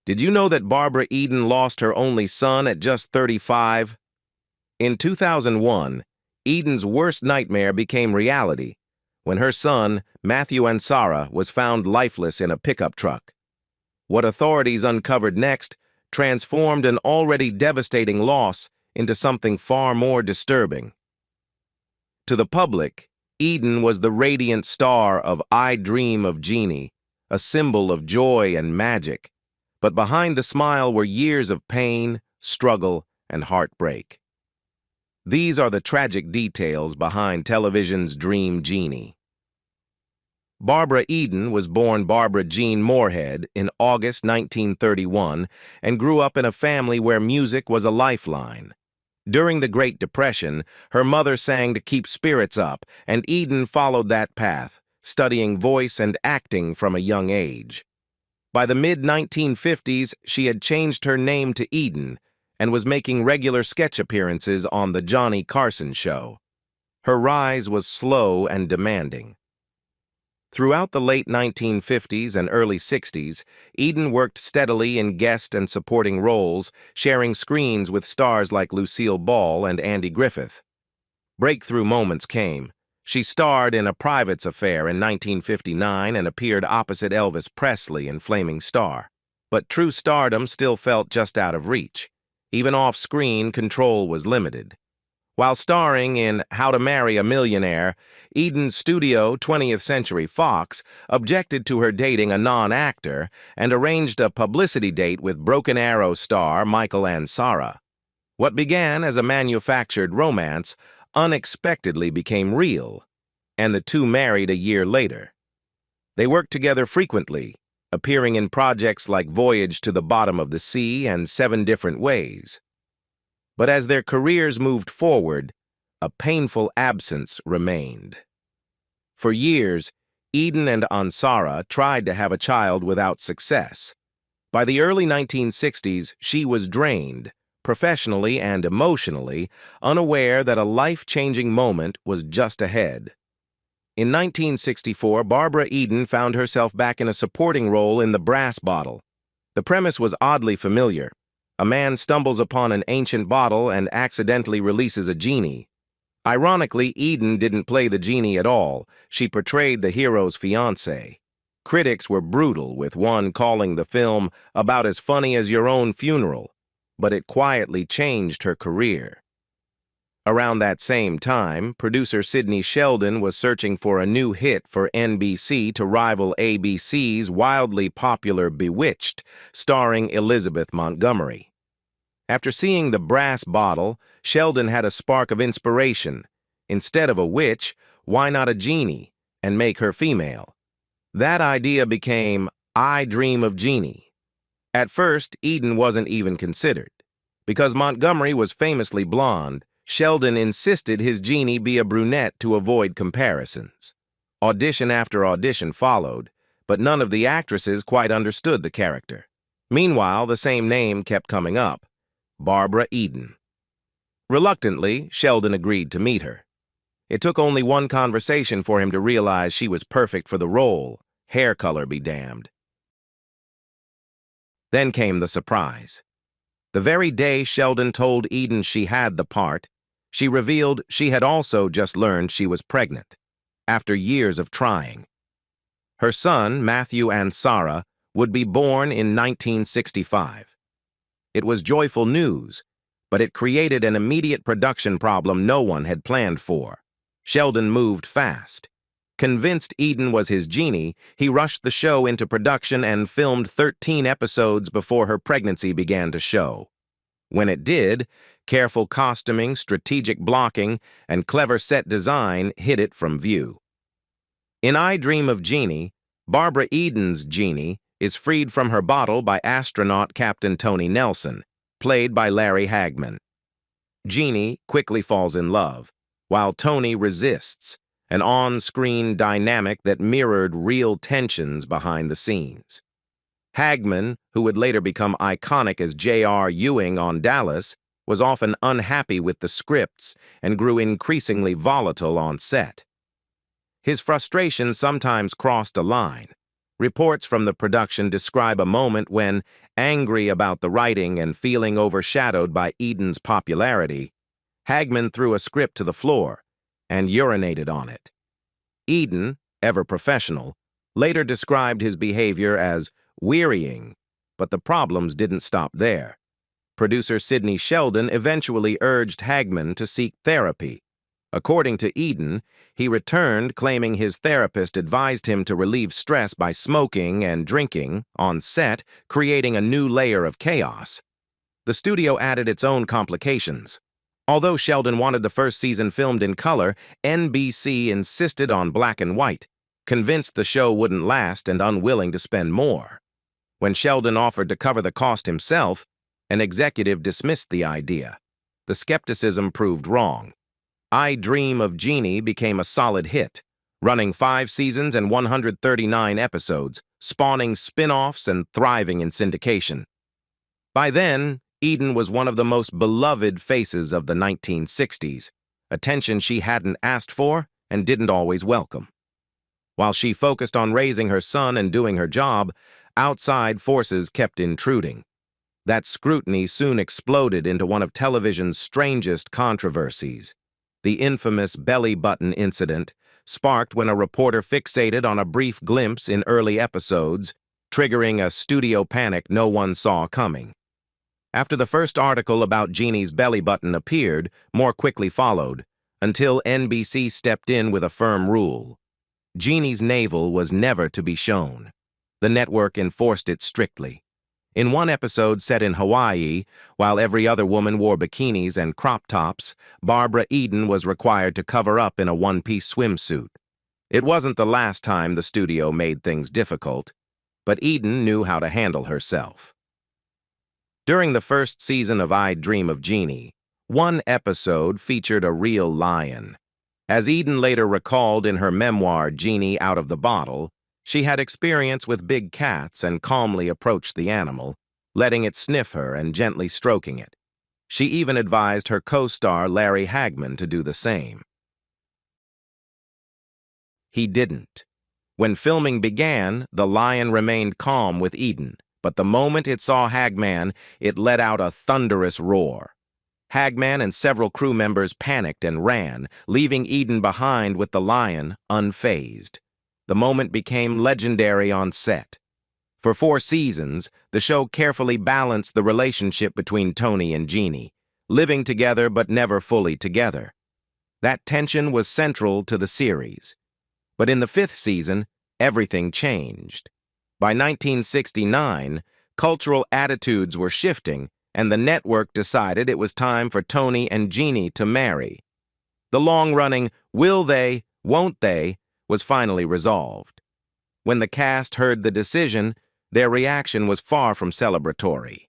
Did you know that Barbara Eden lost her only son at just 35? In 2001, Eden's worst nightmare became reality when her son, Matthew Ansara, was found lifeless in a pickup truck. What authorities uncovered next transformed an already devastating loss into something far more disturbing. To the public, Eden was the radiant star of I Dream of Jeannie, a symbol of joy and magic. But behind the smile were years of pain, struggle, and heartbreak. These are the tragic details behind television's Dream Jeannie. Barbara Eden was born Barbara Jean Moorhead in August 1931 and grew up in a family where music was a lifeline. During the Great Depression, her mother sang to keep spirits up, and Eden followed that path, studying voice and acting from a young age. By the mid-1950s, she had changed her name to Eden and was making regular sketch appearances on The Johnny Carson Show. Her rise was slow and demanding. Throughout the late 1950s and early 60s, Eden worked steadily in guest and supporting roles, sharing screens with stars like Lucille Ball and Andy Griffith. Breakthrough moments came. She starred in A Private's Affair in 1959 and appeared opposite Elvis Presley in Flaming Star. But true stardom still felt just out of reach. Even off-screen, control was limited. While starring in How to Marry a Millionaire, Eden's studio, 20th Century Fox, objected to her dating a non-actor and arranged a publicity date with Broken Arrow star Michael Ansara. What began as a manufactured romance unexpectedly became real, and the two married a year later. They worked together frequently, appearing in projects like Voyage to the Bottom of the Sea and 7 Different Ways. But as their careers moved forward, a painful absence remained. For years, Eden and Ansara tried to have a child without success. By the early 1960s, she was drained, professionally and emotionally, unaware that a life-changing moment was just ahead. In 1964, Barbara Eden found herself back in a supporting role in The Brass Bottle. The premise was oddly familiar. A man stumbles upon an ancient bottle and accidentally releases a genie. Ironically, Eden didn't play the genie at all. She portrayed the hero's fiancé. Critics were brutal, with one calling the film about as funny as your own funeral, but it quietly changed her career. Around that same time, producer Sidney Sheldon was searching for a new hit for NBC to rival ABC's wildly popular Bewitched, starring Elizabeth Montgomery. After seeing The Brass Bottle, Sheldon had a spark of inspiration. Instead of a witch, why not a genie, and make her female? That idea became I Dream of Jeannie. At first, Eden wasn't even considered. Because Montgomery was famously blonde, Sheldon insisted his genie be a brunette to avoid comparisons. Audition after audition followed, but none of the actresses quite understood the character. Meanwhile, the same name kept coming up, Barbara Eden. Reluctantly, Sheldon agreed to meet her. It took only one conversation for him to realize she was perfect for the role, hair color be damned. Then came the surprise. The very day Sheldon told Eden she had the part, she revealed she had also just learned she was pregnant, after years of trying. Her son, Matthew Ansara, would be born in 1965. It was joyful news, but it created an immediate production problem no one had planned for. Sheldon moved fast. Convinced Eden was his genie, he rushed the show into production and filmed 13 episodes before her pregnancy began to show. When it did, careful costuming, strategic blocking, and clever set design hid it from view. In I Dream of Jeannie, Barbara Eden's genie is freed from her bottle by astronaut Captain Tony Nelson, played by Larry Hagman. Jeannie quickly falls in love, while Tony resists, an on-screen dynamic that mirrored real tensions behind the scenes. Hagman, who would later become iconic as J.R. Ewing on Dallas, was often unhappy with the scripts and grew increasingly volatile on set. His frustration sometimes crossed a line. Reports from the production describe a moment when, angry about the writing and feeling overshadowed by Eden's popularity, Hagman threw a script to the floor and urinated on it. Eden, ever professional, later described his behavior as wearying, but the problems didn't stop there. Producer Sidney Sheldon eventually urged Hagman to seek therapy. According to Eden, he returned claiming his therapist advised him to relieve stress by smoking and drinking on set, creating a new layer of chaos. The studio added its own complications. Although Sheldon wanted the first season filmed in color, NBC insisted on black and white, convinced the show wouldn't last and unwilling to spend more. When Sheldon offered to cover the cost himself, an executive dismissed the idea. The skepticism proved wrong. I Dream of Jeannie became a solid hit, running 5 seasons and 139 episodes, spawning spin-offs and thriving in syndication. By then, Eden was one of the most beloved faces of the 1960s, attention she hadn't asked for and didn't always welcome. While she focused on raising her son and doing her job, outside forces kept intruding. That scrutiny soon exploded into one of television's strangest controversies. The infamous belly button incident, sparked when a reporter fixated on a brief glimpse in early episodes, triggering a studio panic no one saw coming. After the first article about Jeannie's belly button appeared, more quickly followed, until NBC stepped in with a firm rule. Jeannie's navel was never to be shown. The network enforced it strictly. In one episode set in Hawaii, while every other woman wore bikinis and crop tops, Barbara Eden was required to cover up in a one-piece swimsuit. It wasn't the last time the studio made things difficult, but Eden knew how to handle herself. During the first season of I Dream of Jeannie, one episode featured a real lion. As Eden later recalled in her memoir, Jeannie Out of the Bottle, she had experience with big cats and calmly approached the animal, letting it sniff her and gently stroking it. She even advised her co-star Larry Hagman to do the same. He didn't. When filming began, the lion remained calm with Eden, but the moment it saw Hagman, it let out a thunderous roar. Hagman and several crew members panicked and ran, leaving Eden behind with the lion unfazed. The moment became legendary on set. For 4 seasons, the show carefully balanced the relationship between Tony and Jeannie, living together but never fully together. That tension was central to the series. But in the 5th season, everything changed. By 1969, cultural attitudes were shifting, and the network decided it was time for Tony and Jeannie to marry. The long-running "will they, won't they" was finally resolved. When the cast heard the decision, their reaction was far from celebratory.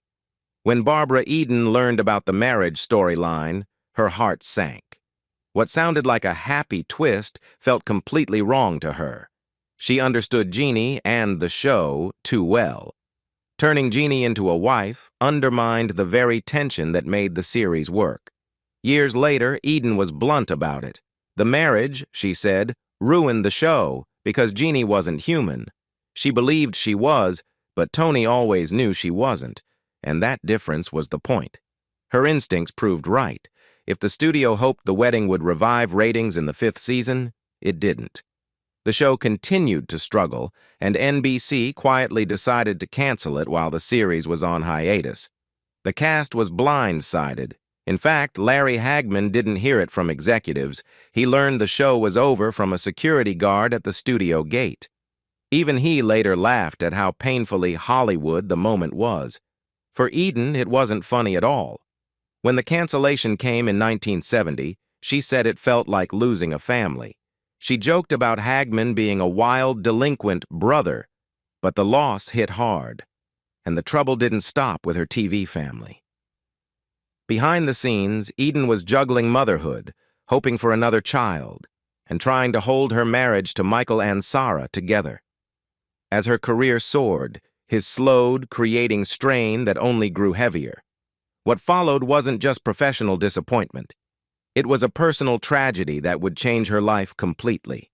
When Barbara Eden learned about the marriage storyline, her heart sank. What sounded like a happy twist felt completely wrong to her. She understood Jeannie and the show too well. Turning Jeannie into a wife undermined the very tension that made the series work. Years later, Eden was blunt about it. The marriage, she said, ruined the show because Jeannie wasn't human. She believed she was, but Tony always knew she wasn't, and that difference was the point. Her instincts proved right. If the studio hoped the wedding would revive ratings in the 5th season, it didn't. The show continued to struggle, and NBC quietly decided to cancel it while the series was on hiatus. The cast was blindsided. In fact, Larry Hagman didn't hear it from executives. He learned the show was over from a security guard at the studio gate. Even he later laughed at how painfully Hollywood the moment was. For Eden, it wasn't funny at all. When the cancellation came in 1970, she said it felt like losing a family. She joked about Hagman being a wild, delinquent brother, but the loss hit hard, and the trouble didn't stop with her TV family. Behind the scenes, Eden was juggling motherhood, hoping for another child, and trying to hold her marriage to Michael Ansara together. As her career soared, his slowed, creating strain that only grew heavier. What followed wasn't just professional disappointment. It was a personal tragedy that would change her life completely.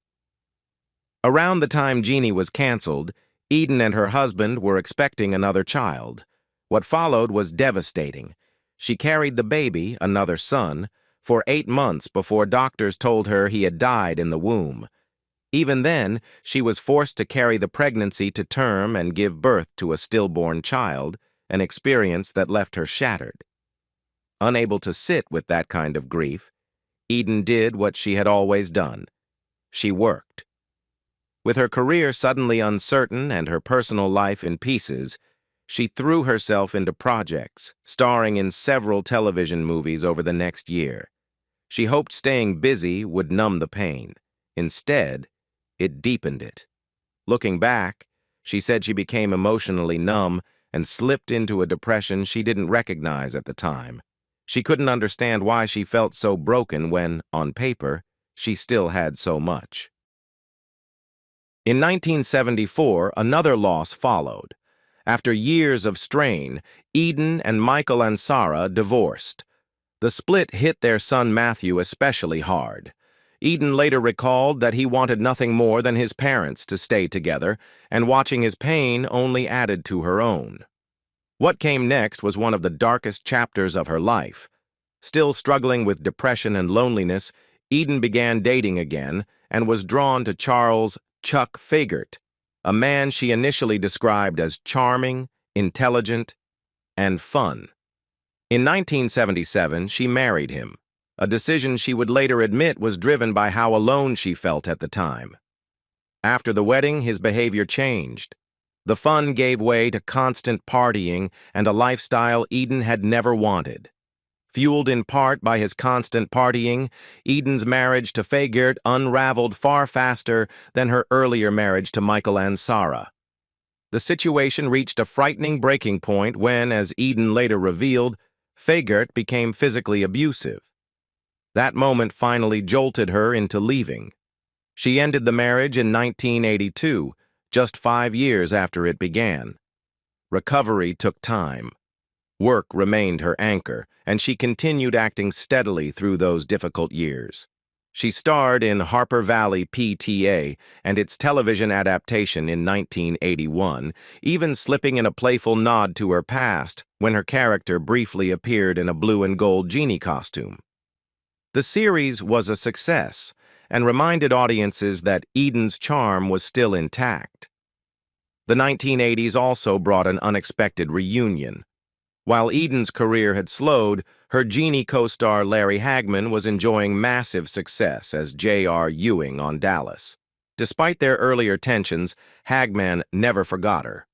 Around the time Jeannie was canceled, Eden and her husband were expecting another child. What followed was devastating. She carried the baby, another son, for 8 months before doctors told her he had died in the womb. Even then, she was forced to carry the pregnancy to term and give birth to a stillborn child, an experience that left her shattered. Unable to sit with that kind of grief, Eden did what she had always done. She worked. With her career suddenly uncertain and her personal life in pieces, she threw herself into projects, starring in several television movies over the next year. She hoped staying busy would numb the pain. Instead, it deepened it. Looking back, she said she became emotionally numb and slipped into a depression she didn't recognize at the time. She couldn't understand why she felt so broken when, on paper, she still had so much. In 1974, another loss followed. After years of strain, Eden and Michael Ansara divorced. The split hit their son Matthew especially hard. Eden later recalled that he wanted nothing more than his parents to stay together, and watching his pain only added to her own. What came next was one of the darkest chapters of her life. Still struggling with depression and loneliness, Eden began dating again and was drawn to Charles "Chuck" Fagert, a man she initially described as charming, intelligent, and fun. In 1977, she married him, a decision she would later admit was driven by how alone she felt at the time. After the wedding, his behavior changed. The fun gave way to constant partying and a lifestyle Eden had never wanted. Fueled in part by his constant partying, Eden's marriage to Fagert unraveled far faster than her earlier marriage to Michael Ansara. The situation reached a frightening breaking point when, as Eden later revealed, Fagert became physically abusive. That moment finally jolted her into leaving. She ended the marriage in 1982, just 5 years after it began. Recovery took time. Work remained her anchor, and she continued acting steadily through those difficult years. She starred in Harper Valley PTA and its television adaptation in 1981, even slipping in a playful nod to her past when her character briefly appeared in a blue and gold genie costume. The series was a success and reminded audiences that Eden's charm was still intact. The 1980s also brought an unexpected reunion. While Eden's career had slowed, her Genie co-star Larry Hagman was enjoying massive success as J.R. Ewing on Dallas. Despite their earlier tensions, Hagman never forgot her.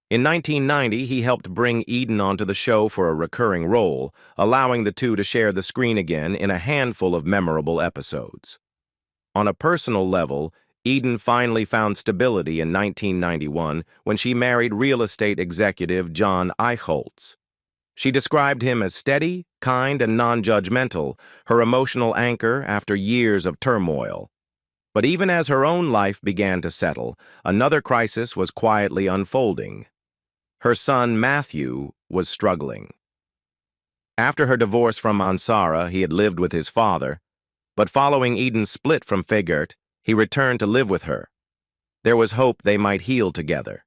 In 1990, he helped bring Eden onto the show for a recurring role, allowing the two to share the screen again in a handful of memorable episodes. On a personal level, Eden finally found stability in 1991 when she married real estate executive John Eichholz. She described him as steady, kind, and non-judgmental, her emotional anchor after years of turmoil. But even as her own life began to settle, another crisis was quietly unfolding. Her son, Matthew, was struggling. After her divorce from Ansara, he had lived with his father, but following Eden's split from Fagert, he returned to live with her. There was hope they might heal together.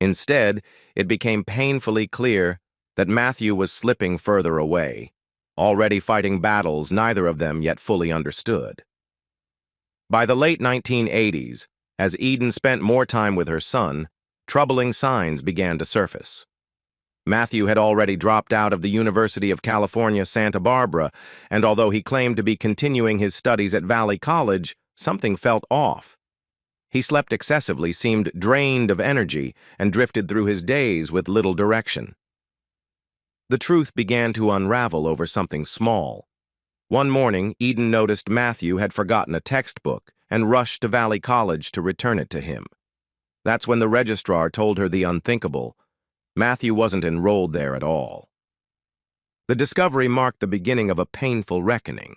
Instead, it became painfully clear that Matthew was slipping further away, already fighting battles neither of them yet fully understood. By the late 1980s, as Eden spent more time with her son, troubling signs began to surface. Matthew had already dropped out of the University of California, Santa Barbara, and although he claimed to be continuing his studies at Valley College, something felt off. He slept excessively, seemed drained of energy, and drifted through his days with little direction. The truth began to unravel over something small. One morning, Eden noticed Matthew had forgotten a textbook and rushed to Valley College to return it to him. That's when the registrar told her the unthinkable. Matthew wasn't enrolled there at all. The discovery marked the beginning of a painful reckoning.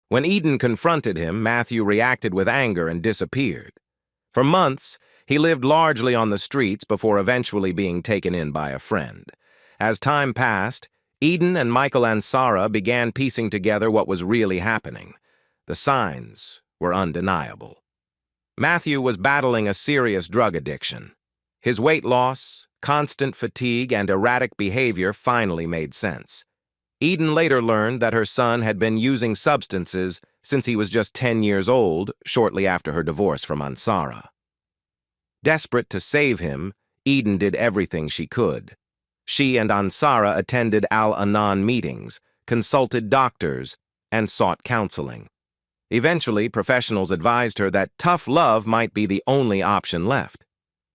When Eden confronted him, Matthew reacted with anger and disappeared. For months, he lived largely on the streets before eventually being taken in by a friend. As time passed, Eden and Michael Ansara began piecing together what was really happening. The signs were undeniable. Matthew was battling a serious drug addiction. His weight loss, constant fatigue, and erratic behavior finally made sense. Eden later learned that her son had been using substances since he was just 10 years old, shortly after her divorce from Ansara. Desperate to save him, Eden did everything she could. She and Ansara attended Al-Anon meetings, consulted doctors, and sought counseling. Eventually, professionals advised her that tough love might be the only option left.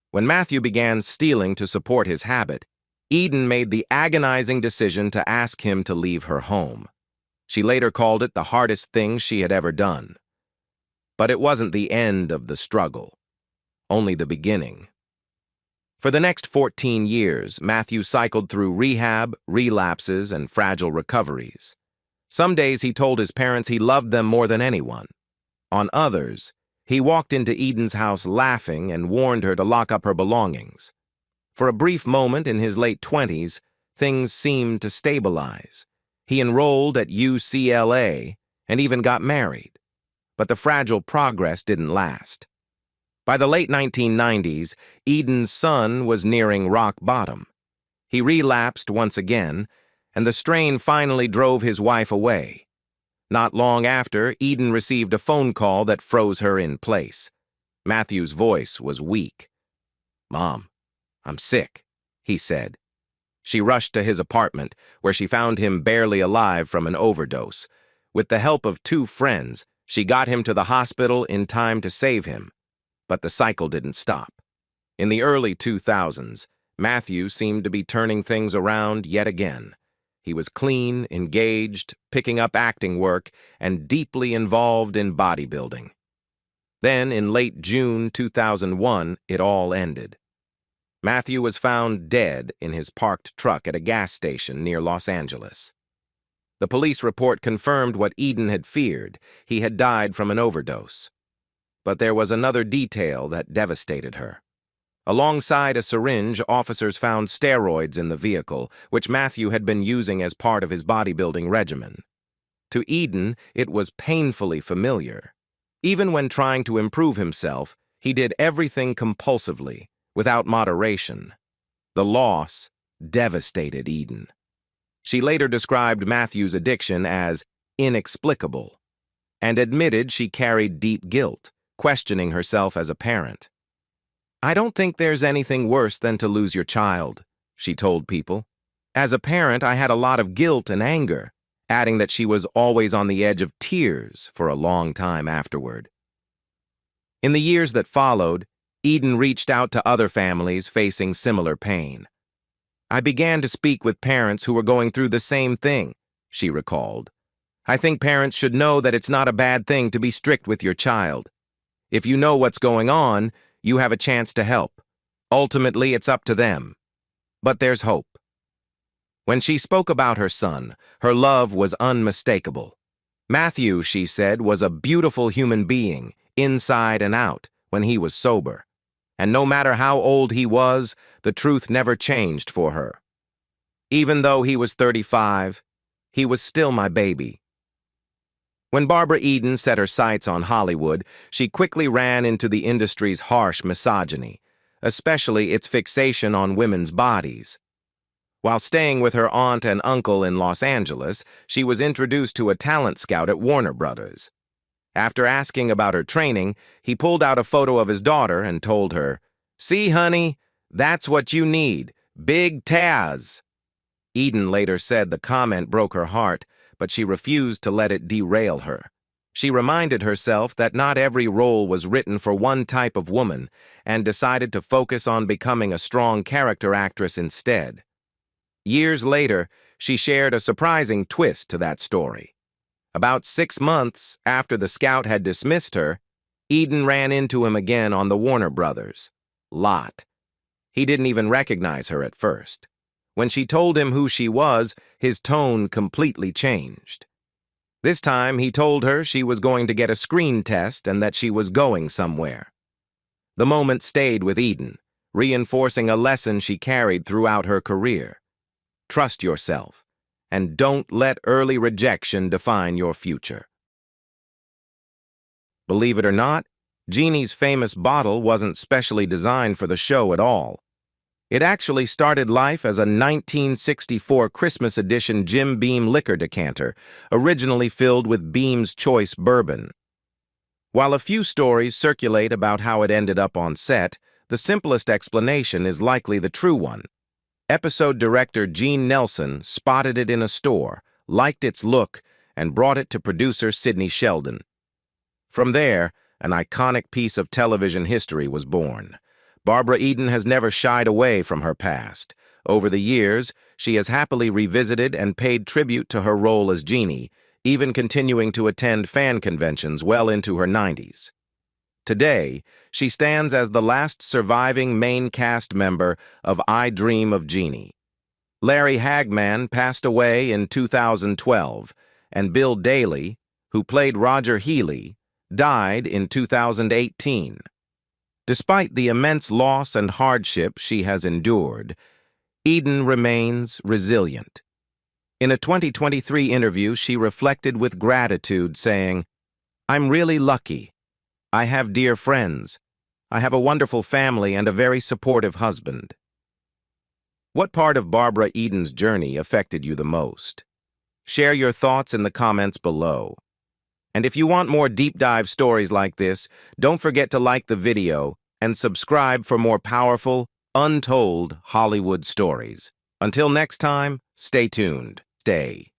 When Matthew began stealing to support his habit, Eden made the agonizing decision to ask him to leave her home. She later called it the hardest thing she had ever done. But it wasn't the end of the struggle, only the beginning. For the next 14 years, Matthew cycled through rehab, relapses, and fragile recoveries. Some days he told his parents he loved them more than anyone. On others, he walked into Eden's house laughing and warned her to lock up her belongings. For a brief moment in his late 20s, things seemed to stabilize. He enrolled at UCLA and even got married. But the fragile progress didn't last. By the late 1990s, Eden's son was nearing rock bottom. He relapsed once again, and the strain finally drove his wife away. Not long after, Eden received a phone call that froze her in place. Matthew's voice was weak. "Mom, I'm sick," he said. She rushed to his apartment, where she found him barely alive from an overdose. With the help of 2 friends, she got him to the hospital in time to save him. But the cycle didn't stop. In the early 2000s, Matthew seemed to be turning things around yet again. He was clean, engaged, picking up acting work, and deeply involved in bodybuilding. Then, in late June 2001, it all ended. Matthew was found dead in his parked truck at a gas station near Los Angeles. The police report confirmed what Eden had feared. He had died from an overdose. But there was another detail that devastated her. Alongside a syringe, officers found steroids in the vehicle, which Matthew had been using as part of his bodybuilding regimen. To Eden, it was painfully familiar. Even when trying to improve himself, he did everything compulsively, without moderation. The loss devastated Eden. She later described Matthew's addiction as inexplicable, and admitted she carried deep guilt, questioning herself as a parent. "I don't think there's anything worse than to lose your child," she told People. "As a parent, I had a lot of guilt and anger," adding that she was always on the edge of tears for a long time afterward. In the years that followed, Eden reached out to other families facing similar pain. "I began to speak with parents who were going through the same thing," she recalled. "I think parents should know that it's not a bad thing to be strict with your child. If you know what's going on, you have a chance to help. Ultimately, it's up to them. But there's hope." When she spoke about her son, her love was unmistakable. Matthew, she said, was a beautiful human being, inside and out, when he was sober. And no matter how old he was, the truth never changed for her. "Even though he was 35, he was still my baby." When Barbara Eden set her sights on Hollywood, she quickly ran into the industry's harsh misogyny, especially its fixation on women's bodies. While staying with her aunt and uncle in Los Angeles, she was introduced to a talent scout at Warner Brothers. After asking about her training, he pulled out a photo of his daughter and told her, "See, honey, that's what you need, big Taz." Eden later said the comment broke her heart, but she refused to let it derail her. She reminded herself that not every role was written for one type of woman and decided to focus on becoming a strong character actress instead. Years later, she shared a surprising twist to that story. About 6 months after the scout had dismissed her, Eden ran into him again on the Warner Brothers lot. He didn't even recognize her at first. When she told him who she was, his tone completely changed. This time, he told her she was going to get a screen test and that she was going somewhere. The moment stayed with Eden, reinforcing a lesson she carried throughout her career. Trust yourself, and don't let early rejection define your future. Believe it or not, Jeannie's famous bottle wasn't specially designed for the show at all. It actually started life as a 1964 Christmas edition Jim Beam liquor decanter, originally filled with Beam's Choice bourbon. While a few stories circulate about how it ended up on set, the simplest explanation is likely the true one. Episode director Gene Nelson spotted it in a store, liked its look, and brought it to producer Sidney Sheldon. From there, an iconic piece of television history was born. Barbara Eden has never shied away from her past. Over the years, she has happily revisited and paid tribute to her role as Jeannie, even continuing to attend fan conventions well into her 90s. Today, she stands as the last surviving main cast member of I Dream of Jeannie. Larry Hagman passed away in 2012, and Bill Daly, who played Roger Healy, died in 2018. Despite the immense loss and hardship she has endured, Eden remains resilient. In a 2023 interview, she reflected with gratitude, saying, "I'm really lucky. I have dear friends. I have a wonderful family and a very supportive husband." What part of Barbara Eden's journey affected you the most? Share your thoughts in the comments below. And if you want more deep dive stories like this, don't forget to like the video and subscribe for more powerful, untold Hollywood stories. Until next time, stay tuned. Stay.